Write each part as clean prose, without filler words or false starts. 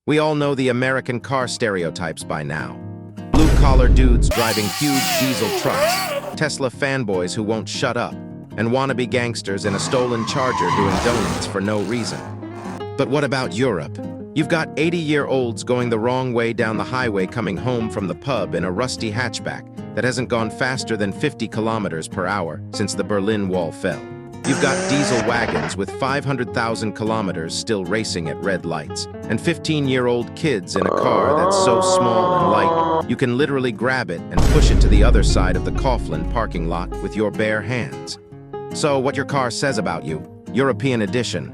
We all know the American car stereotypes by now. Blue-collar dudes driving huge diesel trucks, Tesla fanboys who won't shut up, and wannabe gangsters in a stolen Charger doing donuts for no reason. But what about Europe? You've got 80-year-olds going the wrong way down the highway coming home from the pub in a rusty hatchback that hasn't gone faster than 50 kilometers per hour since the Berlin Wall fell. You've got diesel wagons with 500,000 kilometers still racing at red lights, and 15-year-old kids in a car that's so small and light you can literally grab it and push it to the other side of the Kaufland parking lot with your bare hands. So what your car says about you, European edition.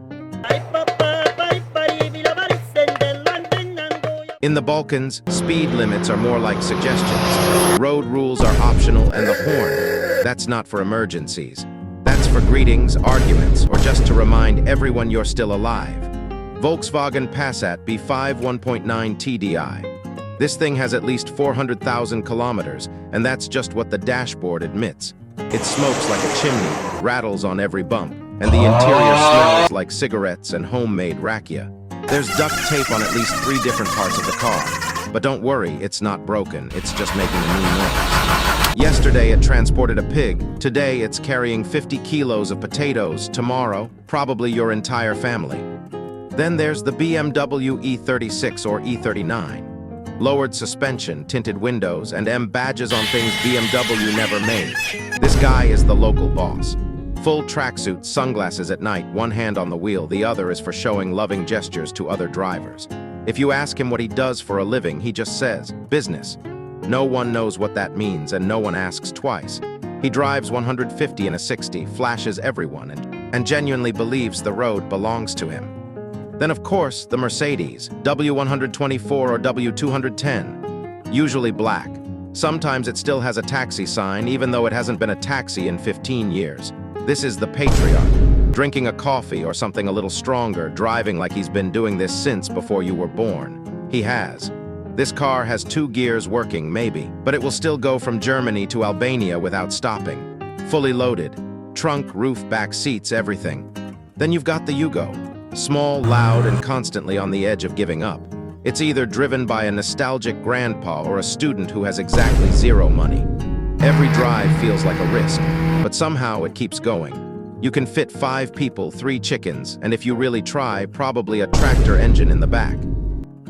In the Balkans, speed limits are more like suggestions. Road rules are optional, and the horn, that's not for emergencies. That's for greetings, arguments, or just to remind everyone you're still alive. Volkswagen Passat B5 1.9 TDI. This thing has at least 400,000 kilometers, and that's just what the dashboard admits. It smokes like a chimney, rattles on every bump, and the interior smells like cigarettes and homemade rakija. There's duct tape on at least 3 different parts of the car. But don't worry, it's not broken, it's just making a new noise. Yesterday it transported a pig, today it's carrying 50 kilos of potatoes, tomorrow, probably your entire family. Then there's the BMW E36 or E39. Lowered suspension, tinted windows, and M badges on things BMW never made. This guy is the local boss. Full tracksuit, sunglasses at night, one hand on the wheel, the other is for showing loving gestures to other drivers. If you ask him what he does for a living, he just says, business. No one knows what that means, and no one asks twice. He drives 150 in a 60, flashes everyone, and genuinely believes the road belongs to him. Then, of course, the Mercedes, W124 or W210, usually black. Sometimes it still has a taxi sign, even though it hasn't been a taxi in 15 years. This is the patriarch, drinking a coffee or something a little stronger, driving like he's been doing this since before you were born. He has. This car has 2 gears working, maybe, but it will still go from Germany to Albania without stopping. Fully loaded. Trunk, roof, back seats, everything. Then you've got the Yugo. Small, loud, and constantly on the edge of giving up. It's either driven by a nostalgic grandpa or a student who has exactly 0 money. Every drive feels like a risk, but somehow it keeps going. You can fit 5 people, 3 chickens, and if you really try, probably a tractor engine in the back.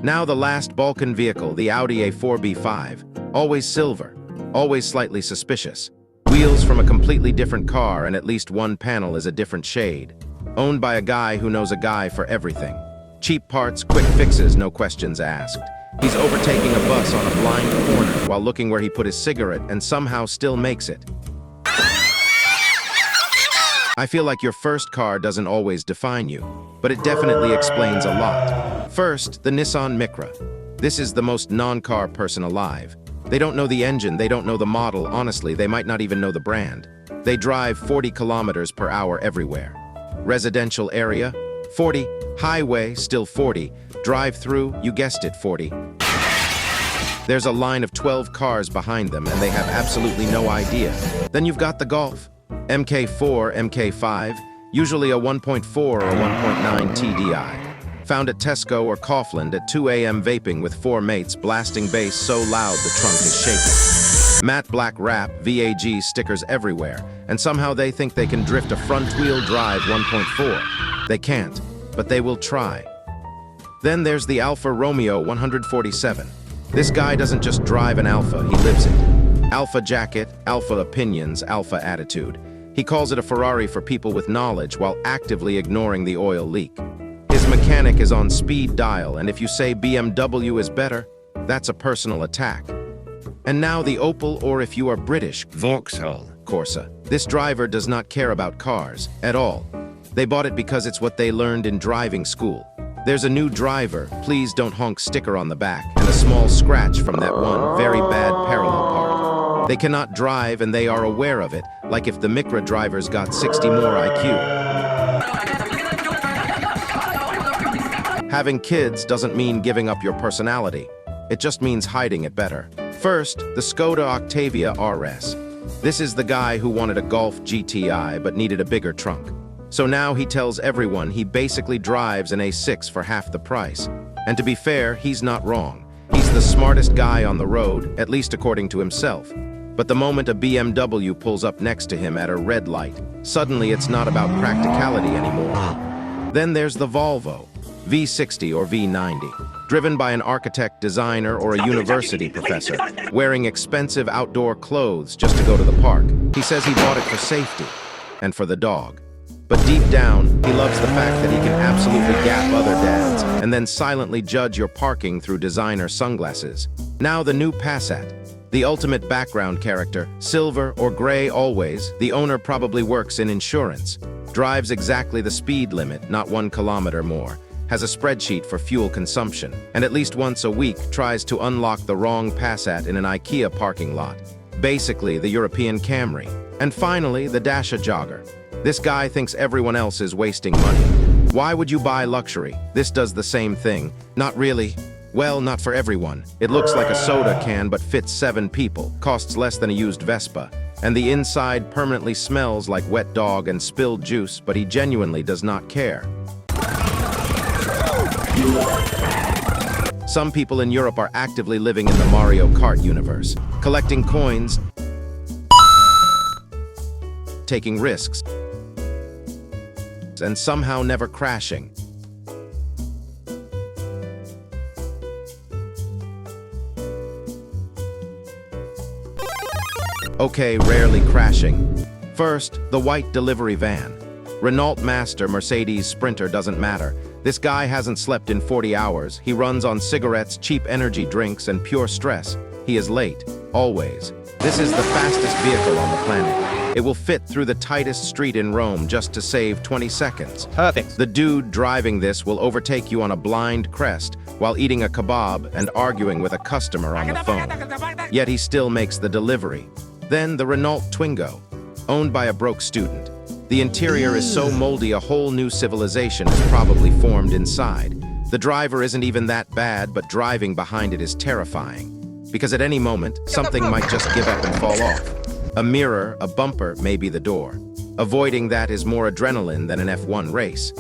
Now the last Balkan vehicle, the Audi A4 B5, always silver, always slightly suspicious. Wheels from a completely different car, and at least one panel is a different shade. Owned by a guy who knows a guy for everything. Cheap parts, quick fixes, no questions asked. He's overtaking a bus on a blind corner while looking where he put his cigarette and somehow still makes it. I feel like your first car doesn't always define you, but it definitely explains a lot. First, the Nissan Micra. This is the most non-car person alive. They don't know the engine, they don't know the model, honestly, they might not even know the brand. They drive 40 kilometers per hour everywhere. Residential area, 40. Highway, still 40. Drive-through, you guessed it, 40. There's a line of 12 cars behind them, and they have absolutely no idea. Then you've got the Golf. MK4, MK5, usually a 1.4 or a 1.9 TDI. Found at Tesco or Kaufland at 2 a.m. vaping with 4 mates, blasting bass so loud the trunk is shaking. Matte black wrap, VAG stickers everywhere, and somehow they think they can drift a front-wheel drive 1.4. They can't, but they will try. Then there's the Alfa Romeo 147. This guy doesn't just drive an Alfa, he lives it. Alpha jacket, alpha opinions, alpha attitude. He calls it a Ferrari for people with knowledge while actively ignoring the oil leak. His mechanic is on speed dial, and if you say BMW is better, that's a personal attack. And now the Opel, or if you are British, Vauxhall Corsa. This driver does not care about cars at all. They bought it because it's what they learned in driving school. There's a new driver, please don't honk sticker on the back, and a small scratch from that one very bad parallel park. They cannot drive and they are aware of it, like if the Micra drivers got 60 more IQ. Having kids doesn't mean giving up your personality. It just means hiding it better. First, the Skoda Octavia RS. This is the guy who wanted a Golf GTI but needed a bigger trunk. So now he tells everyone he basically drives an A6 for half the price. And to be fair, he's not wrong. He's the smartest guy on the road, at least according to himself. But the moment a BMW pulls up next to him at a red light, suddenly it's not about practicality anymore. Then there's the Volvo, V60 or V90, driven by an architect, designer, or a university professor, wearing expensive outdoor clothes just to go to the park. He says he bought it for safety and for the dog. But deep down, he loves the fact that he can absolutely gap other dads and then silently judge your parking through designer sunglasses. Now the new Passat, the ultimate background character, silver or gray always, the owner probably works in insurance, drives exactly the speed limit, not 1 kilometer more, has a spreadsheet for fuel consumption, and at least once a week tries to unlock the wrong Passat in an IKEA parking lot. Basically, the European Camry. And finally, the Dacia jogger. This guy thinks everyone else is wasting money. Why would you buy luxury? This does the same thing. Not really. Well, not for everyone. It looks like a soda can but fits 7 people, costs less than a used Vespa, and the inside permanently smells like wet dog and spilled juice, but he genuinely does not care. Some people in Europe are actively living in the Mario Kart universe, collecting coins, taking risks, and somehow never crashing. Okay, rarely crashing. First, the white delivery van. Renault Master, Mercedes Sprinter, doesn't matter. This guy hasn't slept in 40 hours. He runs on cigarettes, cheap energy drinks, and pure stress. He is late, always. This is the fastest vehicle on the planet. It will fit through the tightest street in Rome just to save 20 seconds. Perfect. The dude driving this will overtake you on a blind crest while eating a kebab and arguing with a customer on the phone. Yet he still makes the delivery. Then the Renault Twingo, owned by a broke student. The interior is so moldy a whole new civilization is probably formed inside. The driver isn't even that bad, but driving behind it is terrifying. Because at any moment, something might just give up and fall off. A mirror, a bumper, may be the door. Avoiding that is more adrenaline than an F1 race.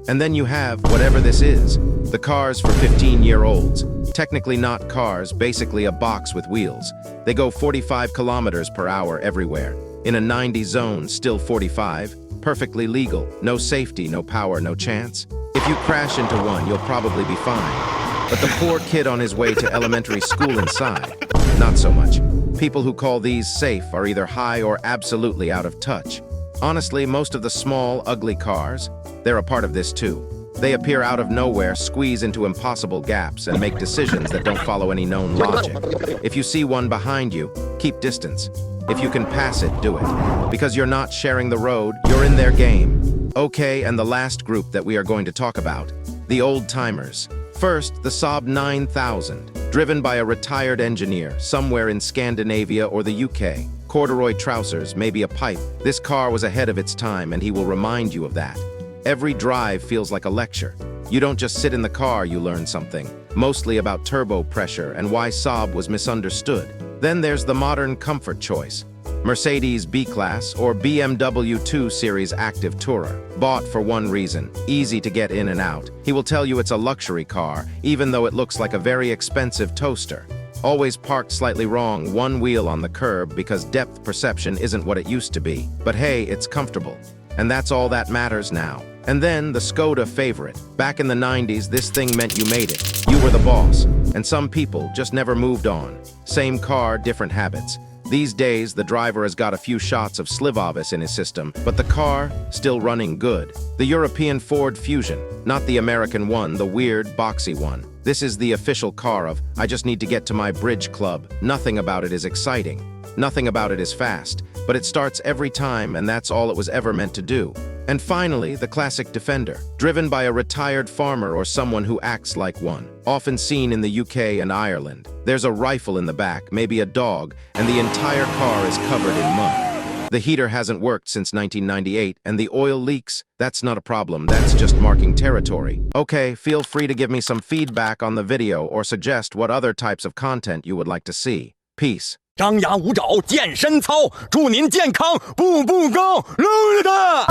And then you have whatever this is, the cars for 15-year-olds. Technically not cars, basically a box with wheels. They go 45 kilometers per hour everywhere. In a 90 zone, still 45. Perfectly legal. No safety, no power, no chance. If you crash into one, you'll probably be fine. But the poor kid on his way to elementary school inside, not so much. People who call these safe are either high or absolutely out of touch. Honestly, most of the small, ugly cars, they're a part of this too. They appear out of nowhere, squeeze into impossible gaps, and make decisions that don't follow any known logic. If you see one behind you, keep distance. If you can pass it, do it. Because you're not sharing the road, you're in their game. Okay, and the last group that we are going to talk about, the old-timers. First, the Saab 9000, driven by a retired engineer somewhere in Scandinavia or the UK. Corduroy trousers, maybe a pipe. This car was ahead of its time, and he will remind you of that. Every drive feels like a lecture. You don't just sit in the car, you learn something, mostly about turbo pressure and why Saab was misunderstood. Then there's the modern comfort choice. Mercedes B-Class or BMW 2 Series Active Tourer. Bought for one reason, easy to get in and out. He will tell you it's a luxury car, even though it looks like a very expensive toaster. Always parked slightly wrong, one wheel on the curb because depth perception isn't what it used to be. But hey, it's comfortable. And that's all that matters now. And then the Skoda favorite. Back in the 90s, this thing meant you made it. You were the boss. And some people just never moved on. Same car, different habits. These days, the driver has got a few shots of Slivovis in his system, but the car, still running good. The European Ford Fusion, not the American one, the weird, boxy one. This is the official car of, I just need to get to my bridge club. Nothing about it is exciting. Nothing about it is fast, but it starts every time, and that's all it was ever meant to do. And finally, the classic Defender, driven by a retired farmer or someone who acts like one, often seen in the UK and Ireland. There's a rifle in the back, maybe a dog, and the entire car is covered in mud. The heater hasn't worked since 1998, and the oil leaks, that's not a problem, that's just marking territory. Okay, feel free to give me some feedback on the video or suggest what other types of content you would like to see. Peace. 张牙舞爪，健身操，祝您健康，步步高，溜达。